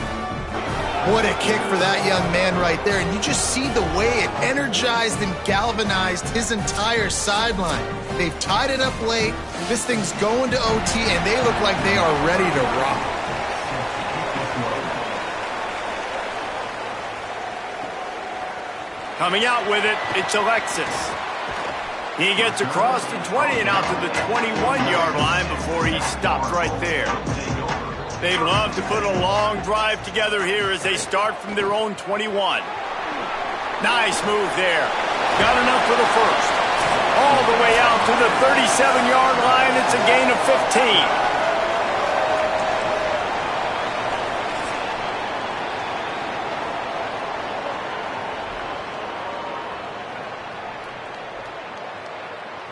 What a kick for that young man right there. And you just see the way it energized and galvanized his entire sideline. They've tied it up late. This thing's going to OT, and they look like they are ready to rock. Coming out with it, it's Alexis. He gets across the 20 and out to the 21-yard line before he stopped right there. They'd love to put a long drive together here as they start from their own 21. Nice move there. Got enough for the 1st. All the way out to the 37-yard line. It's a gain of 15.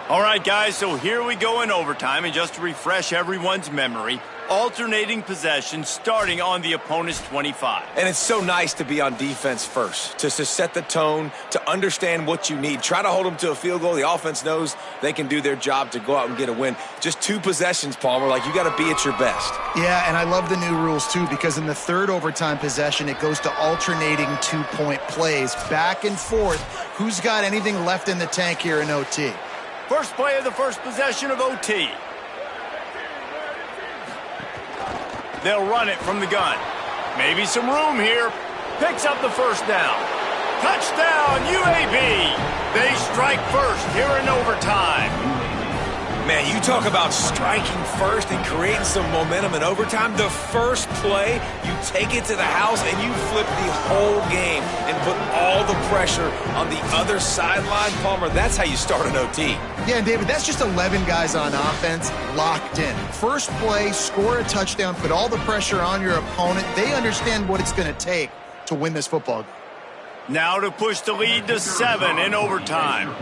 All right, guys, so here we go in overtime, and just to refresh everyone's memory, alternating possession starting on the opponent's 25. And it's so nice to be on defense first, to set the tone, to understand what you need. Try to hold them to a field goal. The offense knows they can do their job to go out and get a win. Just 2 possessions, Palmer, like you got to be at your best. Yeah, and I love the new rules, too, because in the 3rd overtime possession, it goes to alternating 2-point plays, back and forth. Who's got anything left in the tank here in OT? First play of the first possession of OT. They'll run it from the gun. Maybe some room here. Picks up the 1st down. Touchdown, UAB. They strike first here in overtime. Man, you talk about striking first and creating some momentum in overtime. The first play, you take it to the house and you flip the whole game and put all the pressure on the other sideline. Palmer, that's how you start an OT. Yeah, and David, that's just 11 guys on offense locked in. First play, score a touchdown, put all the pressure on your opponent. They understand what it's going to take to win this football game. Now to push the lead to 7 in overtime.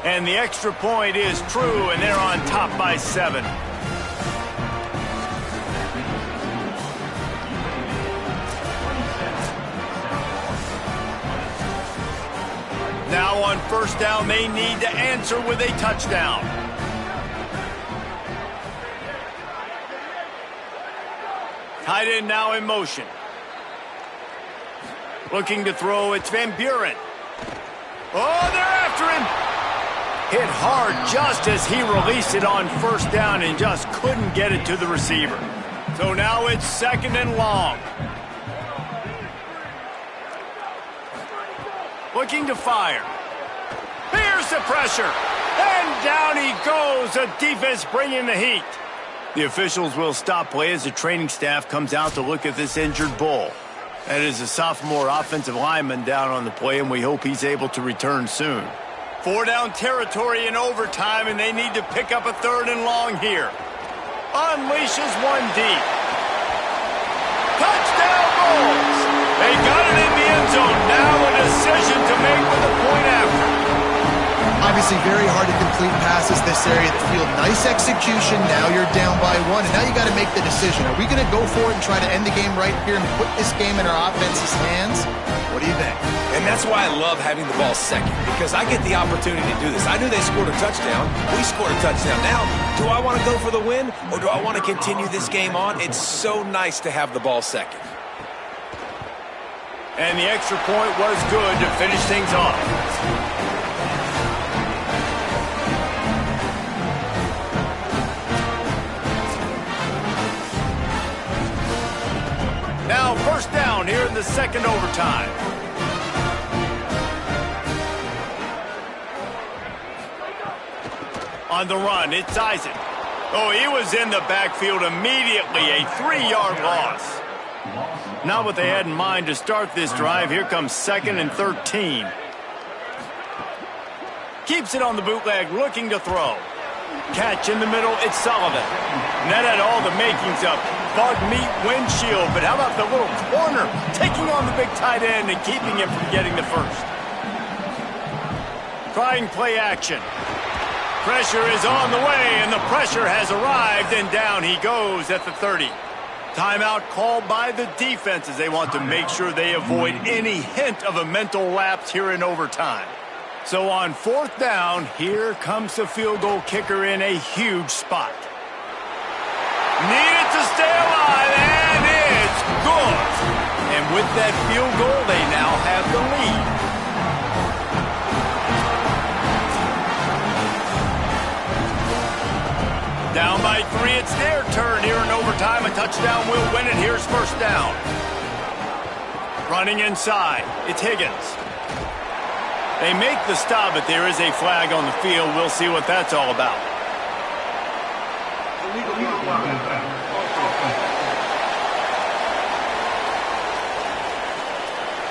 And the extra point is true, and they're on top by 7. Now on 1st down, they need to answer with a touchdown. Tight end now in motion. Looking to throw, it's Van Buren. Oh, they're after him. Hit hard just as he released it on 1st down and just couldn't get it to the receiver. So now it's 2nd and long. Looking to fire. Here's the pressure. And down he goes. The defense bringing the heat. The officials will stop play as the training staff comes out to look at this injured bull. That is a sophomore offensive lineman down on the play, and we hope he's able to return soon. 4-down territory in overtime, and they need to pick up a 3rd and long here. Unleashes one deep. Touchdown Bulls! They make with a point after. Obviously, very hard to complete passes this area of the field. Nice execution. Now you're down by 1, and now you got to make the decision. Are we going to go for it and try to end the game right here and put this game in our offense's hands? What do you think? And that's why I love having the ball second, because I get the opportunity to do this. I knew they scored a touchdown. We scored a touchdown. Now, do I want to go for the win, or do I want to continue this game on? It's so nice to have the ball second. And the extra point was good to finish things off. Now, first down here in the second overtime. On the run, it's Isaac. Oh, he was in the backfield immediately, a 3-yard loss. Not what they had in mind to start this drive. Here comes 2nd and 13. Keeps it on the bootleg, looking to throw. Catch in the middle, it's Sullivan. And that had all the makings of bug meat windshield, but how about the little corner taking on the big tight end and keeping him from getting the first? Trying play action. Pressure is on the way, and the pressure has arrived, and down he goes at the 30. Timeout called by the defense as they want to make sure they avoid any hint of a mental lapse here in overtime. So on 4th down, here comes the field goal kicker in a huge spot. Needed to stay alive, and it's good. And with that field goal, they now have the lead. Down by 3, it's their turn here in overtime. A touchdown will win it. Here's first down. Running inside, it's Higgins. They make the stop, but there is a flag on the field. We'll see what that's all about.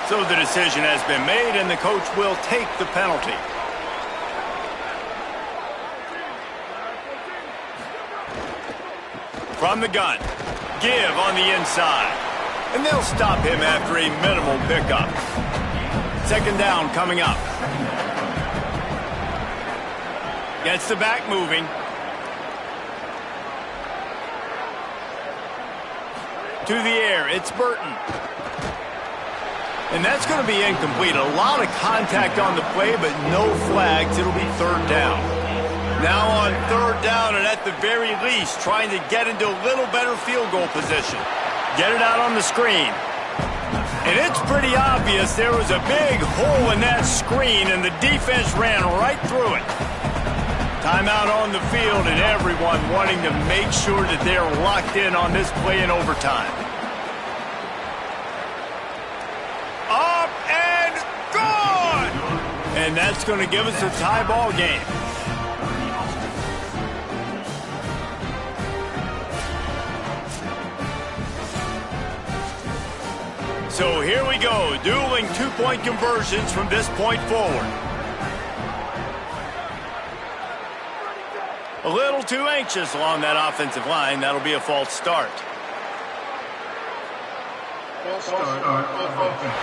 So the decision has been made, and the coach will take the penalty. From the gun, give on the inside. And they'll stop him after a minimal pickup. 2nd down coming up. Gets the back moving. To the air, it's Burton. And that's going to be incomplete. A lot of contact on the play, but no flags. It'll be 3rd down. Now on 3rd down, and at the very least, trying to get into a little better field goal position. Get it out on the screen. And it's pretty obvious there was a big hole in that screen, and the defense ran right through it. Timeout on the field, and everyone wanting to make sure that they're locked in on this play in overtime. Up and good! And that's going to give us a tie ball game. So here we go, dueling 2-point conversions from this point forward. A little too anxious along that offensive line. That'll be a false start. False start on offense.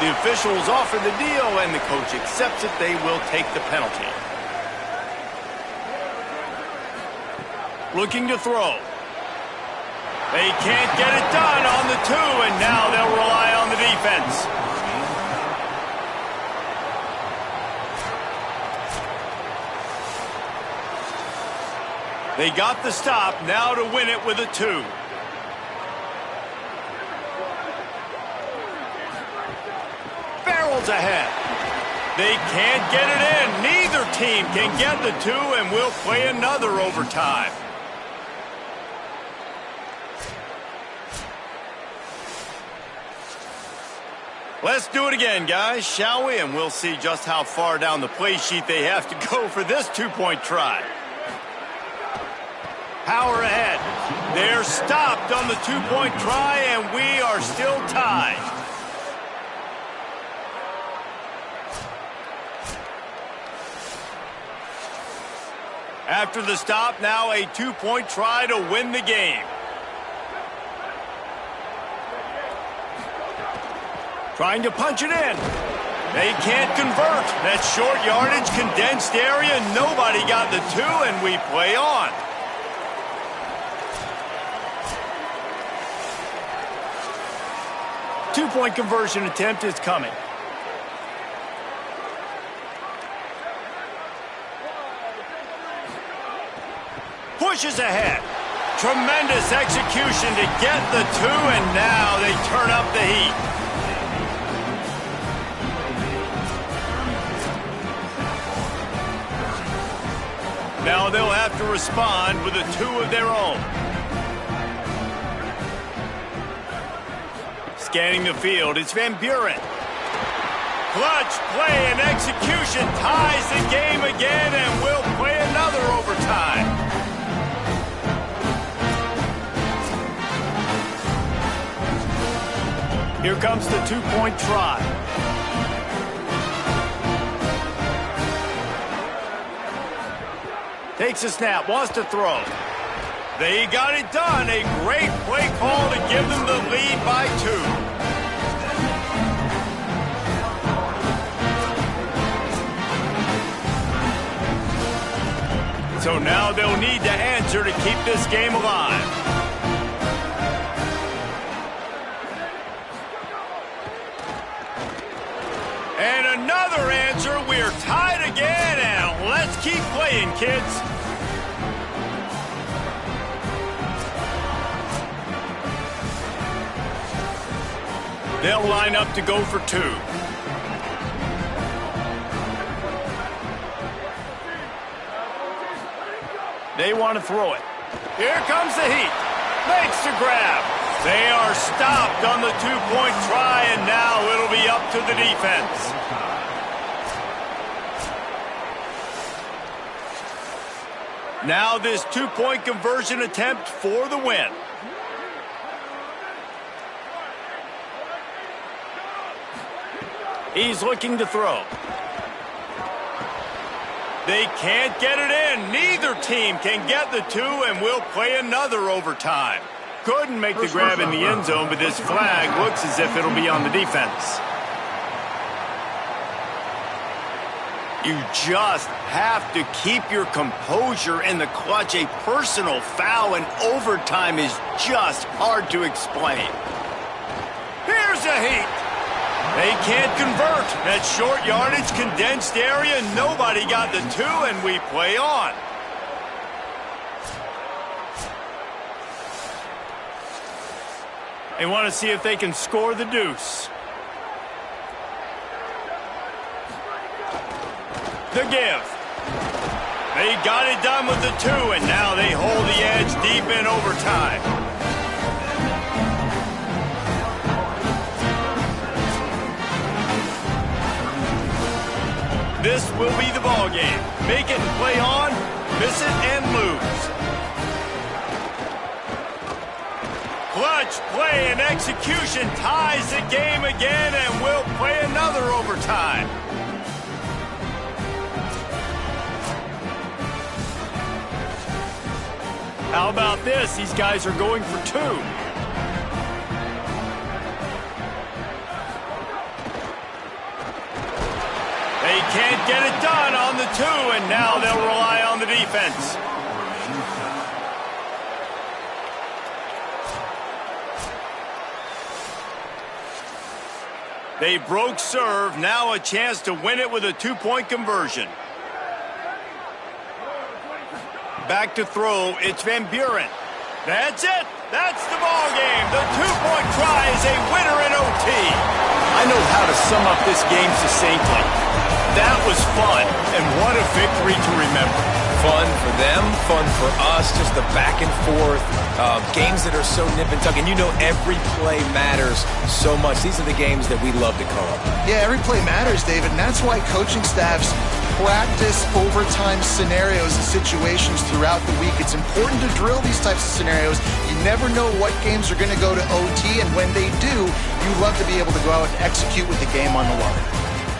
The officials offer the deal, and the coach accepts it. They will take the penalty. Looking to throw. They can't get it done on the 2, and now they'll rely on the defense. They got the stop, now to win it with a 2. Barrels ahead. They can't get it in. Neither team can get the 2, and we'll play another overtime. Let's do it again, guys, shall we? And we'll see just how far down the play sheet they have to go for this 2-point try. Power ahead. They're stopped on the 2-point try, and we are still tied. After the stop, now a 2-point try to win the game. Trying to punch it in. They can't convert. That short yardage, condensed area, nobody got the 2, and we play on. Two-point conversion attempt is coming. Pushes ahead. Tremendous execution to get the 2, and now they turn up the heat. Now they'll have to respond with a 2 of their own. Scanning the field, it's Van Buren. Clutch play and execution ties the game again, and we'll play another overtime. Here comes the 2-point try. Takes a snap, wants to throw. They got it done. A great play call to give them the lead by 2. So now they'll need to answer to keep this game alive. And another answer. We're tied again, and let's keep playing, kids. They'll line up to go for 2. They want to throw it. Here comes the heat. Makes the grab. They are stopped on the 2-point try, and now it'll be up to the defense. Now this 2-point conversion attempt for the win. He's looking to throw. They can't get it in. Neither team can get the 2, and we'll play another overtime. Couldn't make the grab in the end zone, but this flag looks as if it'll be on the defense. You just have to keep your composure in the clutch. A personal foul in overtime is just hard to explain. Here's a heat. They can't convert. That short yardage, condensed area, nobody got the 2, and we play on. They want to see if they can score the deuce. The give. They got it done with the 2, and now they hold the edge deep in overtime. This will be the ball game. Make it and play on, miss it and lose. Clutch play and execution ties the game again, and we'll play another overtime. How about this? These guys are going for 2. They can't get it done on the 2, and now they'll rely on the defense. They broke serve, now a chance to win it with a 2-point conversion. Back to throw, it's Van Buren. That's it. That's the ball game. The 2-point try is a winner in OT. I know how to sum up this game succinctly. That was fun, and what a victory to remember. Fun for them, fun for us, just the back and forth, games that are so nip and tuck, and you know every play matters so much. These are the games that we love to call. Yeah, every play matters, David, and that's why coaching staffs practice overtime scenarios and situations throughout the week. It's important to drill these types of scenarios. You never know what games are going to go to OT, and when they do, you love to be able to go out and execute with the game on the line.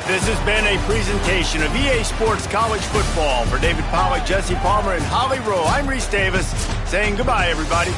This has been a presentation of EA Sports College Football. For David Pollack, Jesse Palmer, and Holly Rowe, I'm Reese Davis saying goodbye, everybody.